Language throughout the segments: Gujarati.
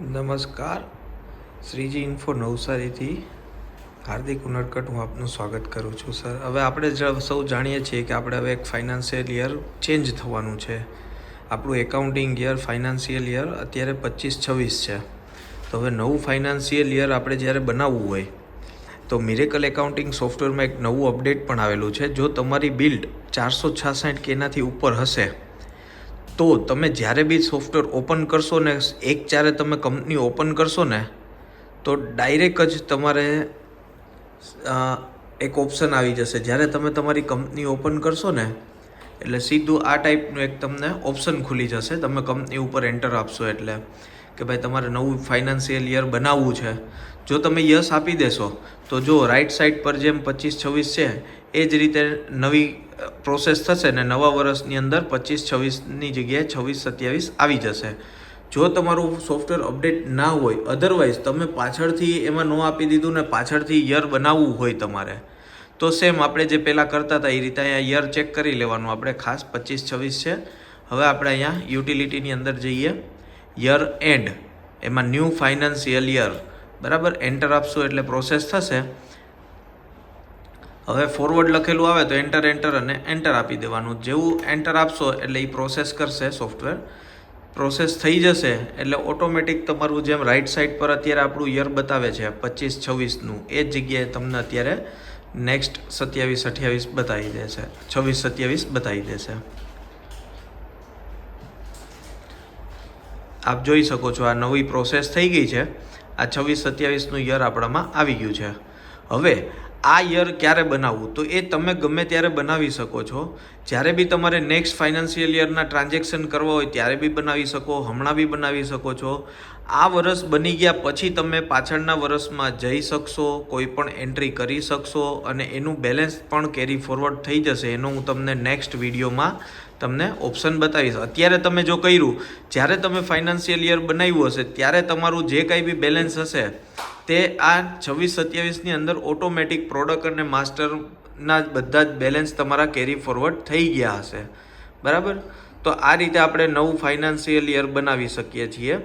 નમસ્કાર, શ્રીજી ઇન્ફો નવસારીથી હાર્દિક ઉનડકટ હું આપનું સ્વાગત કરું છું સર. હવે આપણે સૌ જાણીએ છીએ કે આપણે હવે એક ફાઇનાન્શિયલ યર ચેન્જ થવાનું છે. આપણું એકાઉન્ટિંગ યર ફાઇનાન્શિયલ યર અત્યારે 25-26 છે. તો હવે નવું ફાઇનાન્શિયલ યર આપણે જ્યારે બનાવવું હોય તો મિરેકલ એકાઉન્ટિંગ સોફ્ટવેરમાં એક નવું અપડેટ પણ આવેલું છે. જો તમારી બિલ્ડ 466 કેનાથી ઉપર હશે તો તમે જ્યારે બી સોફ્ટવેર ઓપન કરશો ને, એક ચારે તમે કંપની ઓપન કરશો ને તો ડાયરેક્ટ જ તમારે એક ઓપ્શન આવી જશે. જ્યારે તમે તમારી કંપની ઓપન કરશો ને એટલે સીધું આ ટાઈપનું એક તમને ઓપ્શન ખુલી જશે. તમે કંપની ઉપર એન્ટર આપશો એટલે કે ભાઈ તમારે નવું ફાઇનાન્શિયલ યર બનાવવું છે. જો તમે યસ આપી દેશો તો જો રાઈટ સાઈડ પર જેમ 25-26 છે એ જ રીતે નવી પ્રોસેસ થશે ને નવા વર્ષની અંદર 25-26ની જગ્યાએ 26-27 આવી જશે. જો તમારું સોફ્ટવેર અપડેટ ના હોય, અધરવાઇઝ તમે પાછળથી એમાં ન આપી દીધું ને પાછળથી યર બનાવવું હોય તમારે તો સેમ આપણે જે પહેલાં કરતા હતા એ રીતે અહીંયા યર ચેક કરી લેવાનું. આપણે ખાસ 25-26 છે. હવે આપણે અહીંયા યુટિલિટીની અંદર જઈએ, યર એન્ડ, એમાં ન્યૂ ફાઇનાન્શિયલ યર, બરાબર, એન્ટર આપશું એટલે પ્રોસેસ થશે. હવે ફોરવર્ડ લખેલું આવે તો એન્ટર અને એન્ટર આપી દેવાનું. જેવું એન્ટર આપશો એટલે એ પ્રોસેસ કરશે સોફ્ટવેર. પ્રોસેસ થઈ જશે એટલે ઓટોમેટિક તમારું જેમ રાઈટ સાઈડ પર અત્યારે આપણું યર બતાવે છે 25-26નું, એ જ જગ્યાએ તમને અત્યારે નેક્સ્ટ 27-28 બતાવી દેશે, 26-27 બતાવી દેશે. આપ જોઈ શકો છો આ નવી પ્રોસેસ થઈ ગઈ છે. આ 26-27નું યર આપણામાં આવી ગયું છે. હવે આ યર ક્યારે બનાવવું તો એ તમે ગમે ત્યારે બનાવી શકો છો. જ્યારે બી તમારે નેક્સ્ટ ફાઇનાન્શિયલ યરના ટ્રાન્ઝેક્શન કરવા હોય ત્યારે બી બનાવી શકો, હમણાં બી બનાવી શકો છો. આ વર્ષ બની ગયા પછી તમે પાછળના વર્ષમાં જઈ શકશો, કોઈ પણ એન્ટ્રી કરી શકશો અને એનું બેલેન્સ પણ કેરી ફોરવર્ડ થઈ જશે. એનો હું તમને નેક્સ્ટ વિડીયોમાં તમને ઓપ્શન બતાવીશ. અત્યારે તમે જો કર્યું, જ્યારે તમે ફાઇનાન્શિયલ યર બનાવ્યું હશે ત્યારે તમારું જે કાંઈ બી બેલેન્સ હશે તે આ 26-27ની અંદર ઓટોમેટિક પ્રોડક્ટ અને માસ્ટરના બધા જ બેલેન્સ તમારા કેરી ફોરવર્ડ થઈ ગયા હશે, બરાબર. તો આ રીતે આપણે નવું ફાઇનાન્શિયલ યર બનાવી શકીએ છીએ.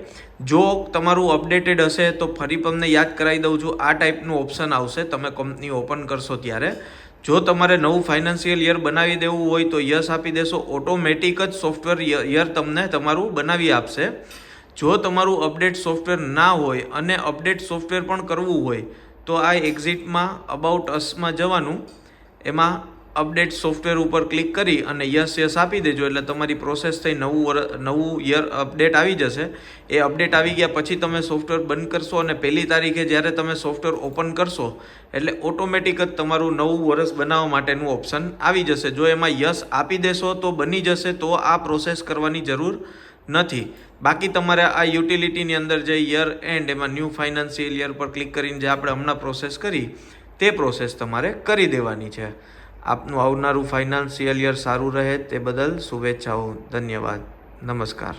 જો તમારું અપડેટેડ હશે તો ફરી તમને યાદ કરાવી દઉં છું, આ ટાઈપનું ઓપ્શન આવશે તમે કંપની ઓપન કરશો ત્યારે. જો તમારે નવું ફાઇનાન્શિયલ યર બનાવી દેવું હોય તો યસ આપી દેશો, ઓટોમેટિક જ સોફ્ટવેર યર તમને તમારું બનાવી આપશે. જો તમારું અપડેટ સોફ્ટવેર ના હોય અને અપડેટ સોફ્ટવેર પણ કરવું હોય તો આ એક્ઝિટમાં અબાઉટ અસમાં જવાનું, એમાં અપડેટ સોફ્ટવેર ઉપર ક્લિક કરી અને યસ આપી દેજો એટલે તમારી પ્રોસેસ થઈ નવું યર અપડેટ આવી જશે. એ અપડેટ આવી ગયા પછી તમે સોફ્ટવેર બંધ કરશો અને પહેલી તારીખે જ્યારે તમે સોફ્ટવેર ઓપન કરશો એટલે ઓટોમેટિક જ તમારું નવું વર્ષ બનાવવા માટેનું ઓપ્શન આવી જશે. જો એમાં યસ આપી દેશો તો બની જશે, તો આ પ્રોસેસ કરવાની જરૂર નથી. બાકી તમારે આ યુટિલિટીની અંદર જે યર એન્ડ, એમાં ન્યૂ ફાઇનાન્શિયલ યર પર ક્લિક કરીને જે આપણે હમણાં પ્રોસેસ કરી તે પ્રોસેસ તમારે કરી દેવાની છે. આપનું આવનારું ફાઇનાન્શિયલ યર સારું રહે તે બદલ શુભેચ્છાઓ. ધન્યવાદ. નમસ્કાર.